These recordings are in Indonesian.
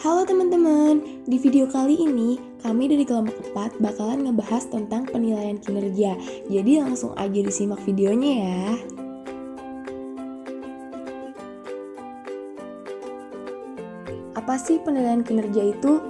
Halo teman-teman, di video kali ini kami dari kelompok 4 bakalan ngebahas tentang penilaian kinerja. Jadi langsung aja disimak videonya ya. Apa sih penilaian kinerja itu?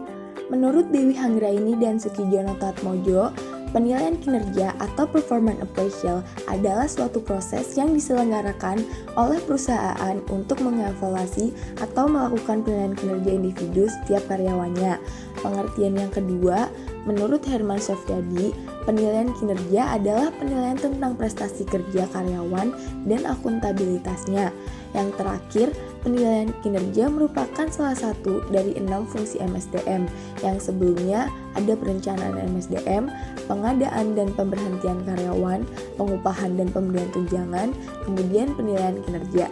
Menurut Dewi Hanggraini dan Sukijono Tatmojo, penilaian kinerja atau performance appraisal adalah suatu proses yang diselenggarakan oleh perusahaan untuk mengevaluasi atau melakukan penilaian kinerja individu setiap karyawannya. Pengertian yang kedua, menurut Herman Shafdadi, penilaian kinerja adalah penilaian tentang prestasi kerja karyawan dan akuntabilitasnya. Yang terakhir, penilaian kinerja merupakan salah satu dari 6 fungsi MSDM yang sebelumnya ada perencanaan MSDM, pengadaan dan pemberhentian karyawan, pengupahan dan pemberian tunjangan, kemudian penilaian kinerja.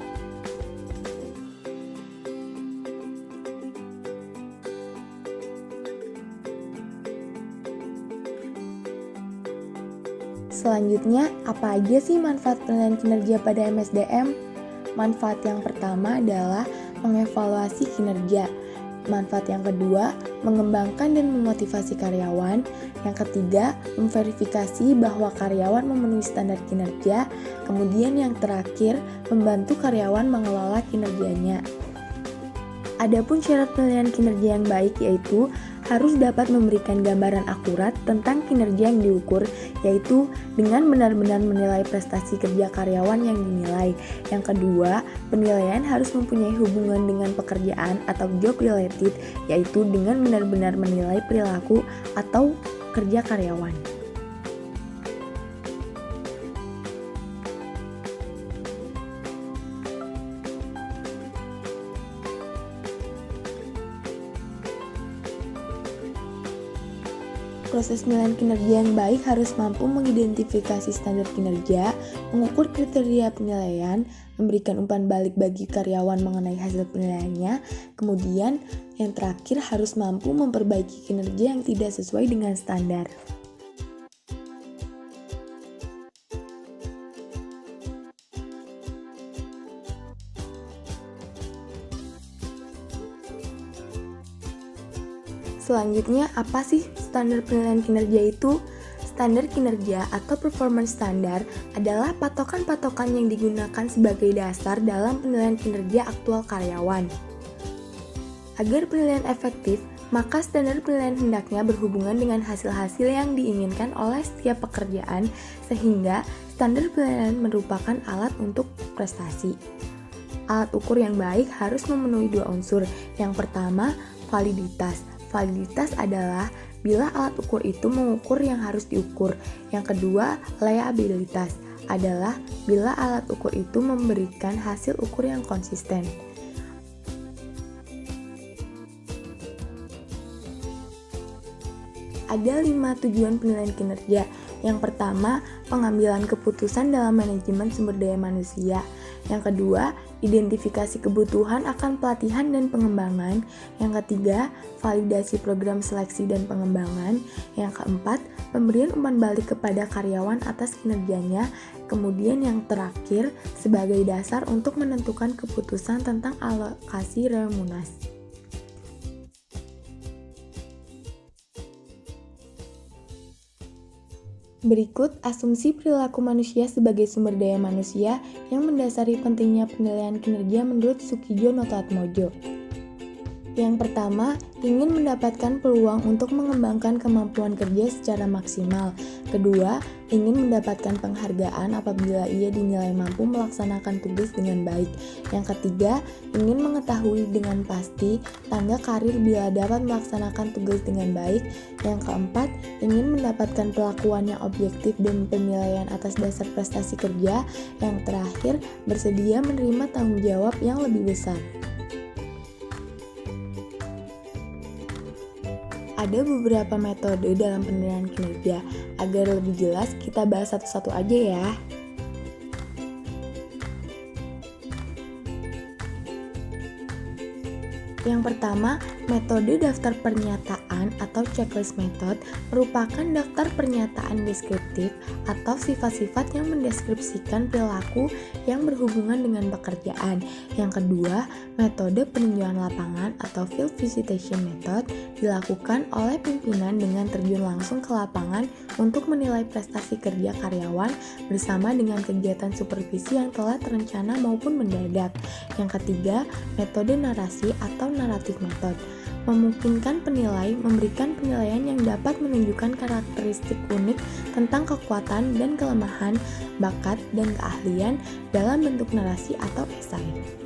Selanjutnya, apa aja sih manfaat penilaian kinerja pada MSDM? Manfaat yang pertama adalah mengevaluasi kinerja. Manfaat yang kedua, mengembangkan dan memotivasi karyawan. Yang ketiga, memverifikasi bahwa karyawan memenuhi standar kinerja. Kemudian yang terakhir, membantu karyawan mengelola kinerjanya. Adapun syarat penilaian kinerja yang baik yaitu harus dapat memberikan gambaran akurat tentang kinerja yang diukur, yaitu dengan benar-benar menilai prestasi kerja karyawan yang dinilai. Yang kedua, penilaian harus mempunyai hubungan dengan pekerjaan atau job related, yaitu dengan benar-benar menilai perilaku atau kerja karyawan. Proses penilaian kinerja yang baik harus mampu mengidentifikasi standar kinerja, mengukur kriteria penilaian, memberikan umpan balik bagi karyawan mengenai hasil penilaiannya, kemudian yang terakhir harus mampu memperbaiki kinerja yang tidak sesuai dengan standar. Selanjutnya, apa sih standar penilaian kinerja itu? Standar kinerja atau performance standar adalah patokan-patokan yang digunakan sebagai dasar dalam penilaian kinerja aktual karyawan. Agar penilaian efektif, maka standar penilaian hendaknya berhubungan dengan hasil-hasil yang diinginkan oleh setiap pekerjaan, sehingga standar penilaian merupakan alat untuk prestasi. Alat ukur yang baik harus memenuhi dua unsur. Yang pertama, validitas. Validitas adalah bila alat ukur itu mengukur yang harus diukur. Yang kedua, reliabilitas adalah bila alat ukur itu memberikan hasil ukur yang konsisten. Ada 5 tujuan penilaian kinerja. Yang pertama, pengambilan keputusan dalam manajemen sumber daya manusia. Yang kedua, identifikasi kebutuhan akan pelatihan dan pengembangan. Yang ketiga, validasi program seleksi dan pengembangan. Yang keempat, pemberian umpan balik kepada karyawan atas kinerjanya. Kemudian yang terakhir, sebagai dasar untuk menentukan keputusan tentang alokasi remunerasi. Berikut asumsi perilaku manusia sebagai sumber daya manusia yang mendasari pentingnya penilaian kinerja menurut Sukijono Tatmojo. Yang pertama, ingin mendapatkan peluang untuk mengembangkan kemampuan kerja secara maksimal. Kedua, ingin mendapatkan penghargaan apabila ia dinilai mampu melaksanakan tugas dengan baik. Yang ketiga, ingin mengetahui dengan pasti tangga karir bila dapat melaksanakan tugas dengan baik. Yang keempat, ingin mendapatkan perlakuan yang objektif dan penilaian atas dasar prestasi kerja. Yang terakhir, bersedia menerima tanggung jawab yang lebih besar. Ada beberapa metode dalam penilaian kinerja. Agar lebih jelas, kita bahas satu-satu aja ya. Yang pertama, metode daftar pernyataan atau checklist method merupakan daftar pernyataan deskriptif atau sifat-sifat yang mendeskripsikan perilaku yang berhubungan dengan pekerjaan. Yang kedua, metode peninjauan lapangan atau field visitation method dilakukan oleh pimpinan dengan terjun langsung ke lapangan untuk menilai prestasi kerja karyawan bersama dengan kegiatan supervisi yang telah terencana maupun mendadak. Yang ketiga, metode narasi atau naratif method memungkinkan penilai memberikan penilaian yang dapat menunjukkan karakteristik unik tentang kekuatan dan kelemahan, bakat, dan keahlian dalam bentuk narasi atau esai.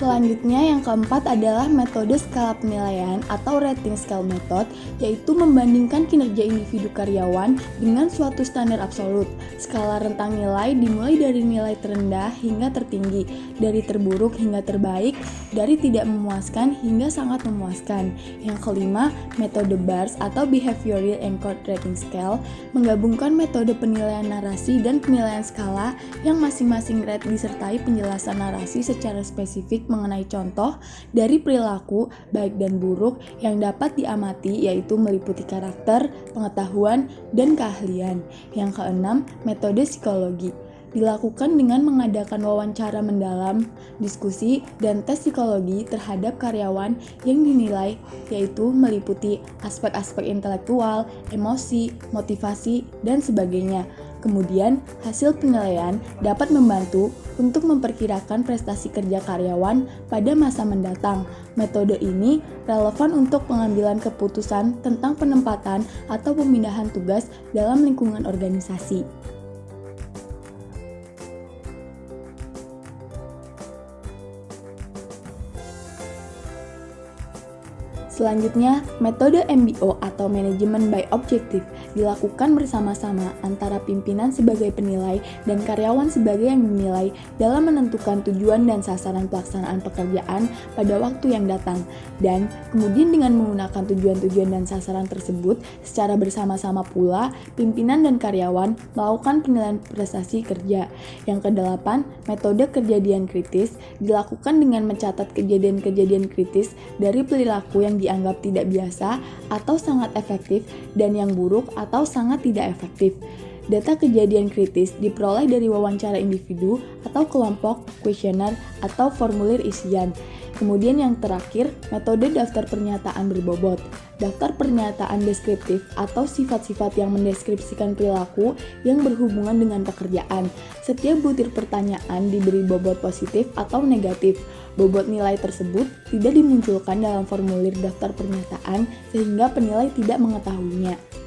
Selanjutnya yang keempat adalah metode skala penilaian atau rating scale method, yaitu membandingkan kinerja individu karyawan dengan suatu standar absolut. Skala rentang nilai dimulai dari nilai terendah hingga tertinggi, dari terburuk hingga terbaik, dari tidak memuaskan hingga sangat memuaskan. Yang kelima, metode BARS atau Behavioral Anchored Rating Scale menggabungkan metode penilaian narasi dan penilaian skala yang masing-masing rate disertai penjelasan narasi secara spesifik mengenai contoh dari perilaku baik dan buruk yang dapat diamati, yaitu meliputi karakter, pengetahuan, dan keahlian. Yang keenam, metode psikologi dilakukan dengan mengadakan wawancara mendalam, diskusi, dan tes psikologi terhadap karyawan yang dinilai, yaitu meliputi aspek-aspek intelektual, emosi, motivasi, dan sebagainya. Kemudian, hasil penilaian dapat membantu untuk memperkirakan prestasi kerja karyawan pada masa mendatang. Metode ini relevan untuk pengambilan keputusan tentang penempatan atau pemindahan tugas dalam lingkungan organisasi. Selanjutnya, metode MBO atau Management by Objective dilakukan bersama-sama antara pimpinan sebagai penilai dan karyawan sebagai yang dinilai dalam menentukan tujuan dan sasaran pelaksanaan pekerjaan pada waktu yang datang. Dan kemudian dengan menggunakan tujuan-tujuan dan sasaran tersebut, secara bersama-sama pula pimpinan dan karyawan melakukan penilaian prestasi kerja. Yang kedelapan, metode kejadian kritis dilakukan dengan mencatat kejadian-kejadian kritis dari perilaku yang dianggap tidak biasa atau sangat efektif dan yang buruk atau sangat tidak efektif. Data kejadian kritis diperoleh dari wawancara individu atau kelompok, kuesioner, atau formulir isian. Kemudian yang terakhir, metode daftar pernyataan berbobot. Daftar pernyataan deskriptif atau sifat-sifat yang mendeskripsikan perilaku yang berhubungan dengan pekerjaan. Setiap butir pertanyaan diberi bobot positif atau negatif. Bobot nilai tersebut tidak dimunculkan dalam formulir daftar pernyataan sehingga penilai tidak mengetahuinya.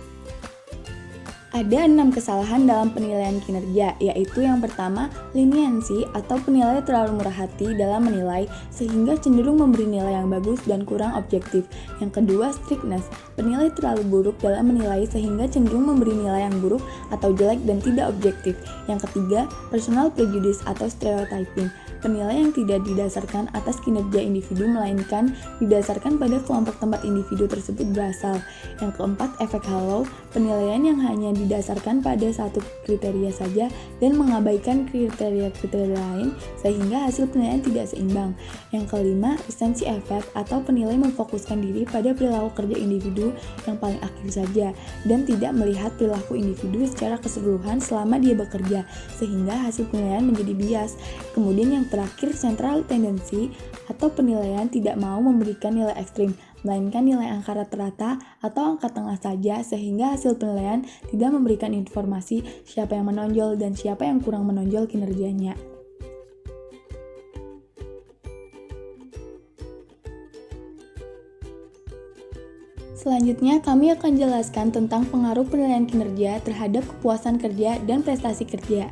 Ada 6 kesalahan dalam penilaian kinerja, yaitu yang pertama, leniency atau penilai terlalu murah hati dalam menilai sehingga cenderung memberi nilai yang bagus dan kurang objektif. Yang kedua, strictness, penilai terlalu buruk dalam menilai sehingga cenderung memberi nilai yang buruk atau jelek dan tidak objektif. Yang ketiga, personal prejudice atau stereotyping, penilai yang tidak didasarkan atas kinerja individu melainkan didasarkan pada kelompok tempat individu tersebut berasal. Yang keempat, efek halo, penilaian yang hanya didasarkan pada satu kriteria saja dan mengabaikan kriteria-kriteria lain sehingga hasil penilaian tidak seimbang. Yang kelima, recency effect atau penilai memfokuskan diri pada perilaku kerja individu yang paling akhir saja dan tidak melihat perilaku individu secara keseluruhan selama dia bekerja sehingga hasil penilaian menjadi bias. Kemudian yang terakhir, central tendency atau penilaian tidak mau memberikan nilai ekstrim melainkan nilai angka rata-rata atau angka tengah saja sehingga hasil penilaian tidak memberikan informasi siapa yang menonjol dan siapa yang kurang menonjol kinerjanya. Selanjutnya, kami akan jelaskan tentang pengaruh penilaian kinerja terhadap kepuasan kerja dan prestasi kerja.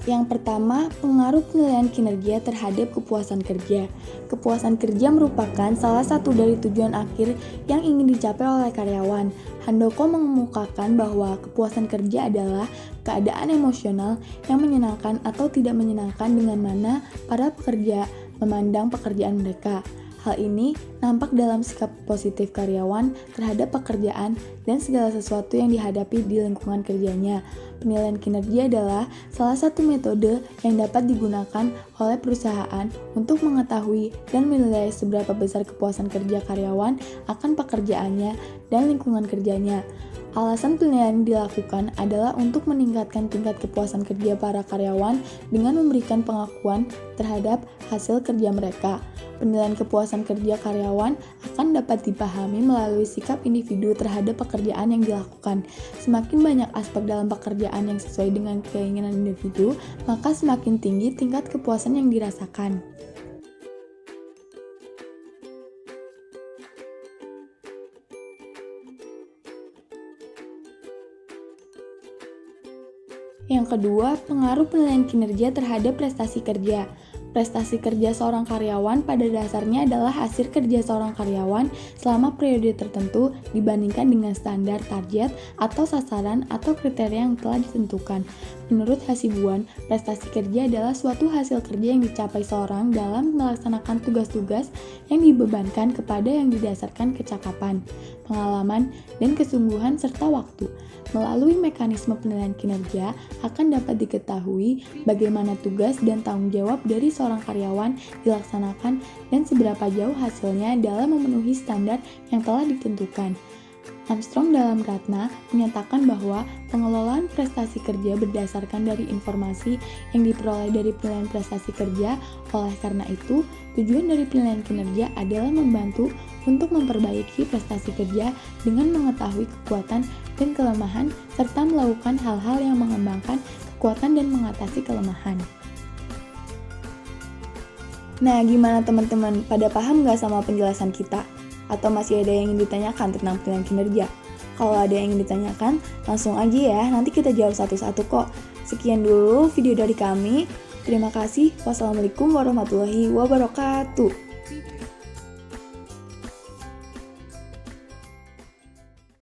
Yang pertama, pengaruh penilaian kinerja terhadap kepuasan kerja. Kepuasan kerja merupakan salah satu dari tujuan akhir yang ingin dicapai oleh karyawan. Handoko mengemukakan bahwa kepuasan kerja adalah keadaan emosional yang menyenangkan atau tidak menyenangkan dengan mana para pekerja memandang pekerjaan mereka. Hal ini nampak dalam sikap positif karyawan terhadap pekerjaan dan segala sesuatu yang dihadapi di lingkungan kerjanya. Penilaian kinerja adalah salah satu metode yang dapat digunakan oleh perusahaan untuk mengetahui dan menilai seberapa besar kepuasan kerja karyawan akan pekerjaannya dan lingkungan kerjanya. Alasan penilaian dilakukan adalah untuk meningkatkan tingkat kepuasan kerja para karyawan dengan memberikan pengakuan terhadap hasil kerja mereka. Penilaian kepuasan kerja karyawan akan dapat dipahami melalui sikap individu terhadap pekerjaan yang dilakukan. Semakin banyak aspek dalam pekerjaan yang sesuai dengan keinginan individu, maka semakin tinggi tingkat kepuasan yang dirasakan. Yang kedua, pengaruh penilaian kinerja terhadap prestasi kerja. Prestasi kerja seorang karyawan pada dasarnya adalah hasil kerja seorang karyawan selama periode tertentu dibandingkan dengan standar, target, atau sasaran atau kriteria yang telah ditentukan. Menurut Hasibuan, prestasi kerja adalah suatu hasil kerja yang dicapai seorang dalam melaksanakan tugas-tugas yang dibebankan kepada yang didasarkan kecakapan, pengalaman, dan kesungguhan serta waktu. Melalui mekanisme penilaian kinerja akan dapat diketahui bagaimana tugas dan tanggung jawab dari seorang karyawan dilaksanakan dan seberapa jauh hasilnya dalam memenuhi standar yang telah ditentukan. Armstrong dalam Ratna menyatakan bahwa pengelolaan prestasi kerja berdasarkan dari informasi yang diperoleh dari penilaian prestasi kerja. Oleh karena itu, tujuan dari penilaian kinerja adalah membantu untuk memperbaiki prestasi kerja dengan mengetahui kekuatan dan kelemahan serta melakukan hal-hal yang mengembangkan kekuatan dan mengatasi kelemahan. Nah, gimana teman-teman? Pada paham nggak sama penjelasan kita? Atau masih ada yang ingin ditanyakan tentang penilaian kinerja? Kalau ada yang ingin ditanyakan, langsung aja ya, nanti kita jawab satu-satu kok. Sekian dulu video dari kami. Terima kasih. Wassalamualaikum warahmatullahi wabarakatuh.